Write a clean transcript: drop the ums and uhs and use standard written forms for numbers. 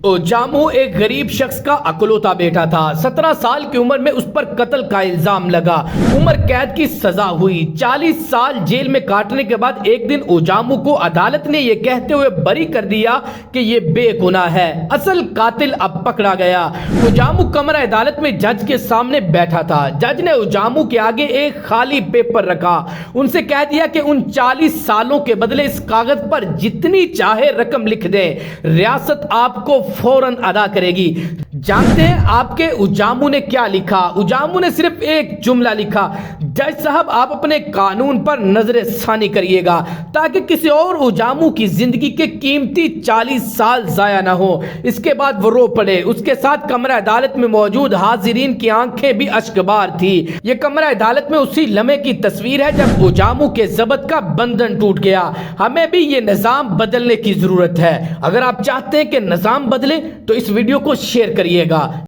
ओजामू एक गरीब शख्स का अकलौता बेटा था। 17 साल की उम्र में उस पर कत्ल का इल्जाम लगा। उम्र कैद की सजा हुई। 40 साल जेल में काटने के बाद एक दिन ओजामू को अदालत ने यह कहते हुए बरी कर दिया कि यह बेगुनाह है। असल कातिल अब पकड़ा गया। ओजामू कमरा अदालत में जज के सामने बैठा था। जज ने ओजामू के आगे एक खाली पेपर रखा। उनसे कह दिया कि उन 40 सालों के बदले इस कागज पर जितनी चाहे रकम लिख दें, रियासत आपको फौरन अदा करेगी। जानते हैं आपके ओजामू ने क्या लिखा? ओजामू ने सिर्फ एक जुमला लिखा, जज साहब आप अपने कानून पर नजर सानी करिएगा ताकि किसी और ओजामू की जिंदगी के कीमती 40 साल जाया ना हो। इसके बाद वो रो पड़े। उसके साथ कमरा अदालत में मौजूद हाजिरीन की आंखें भी अश्कबार थी। ये कमरा अदालत में उसी लम्हे की तस्वीर है जब ओजामू के ज़ब्त का बंधन टूट गया। हमें भी ये निज़ाम बदलने की जरूरत है। अगर आप चाहते हैं कि निज़ाम बदले तो इस वीडियो को शेयर करिएगा।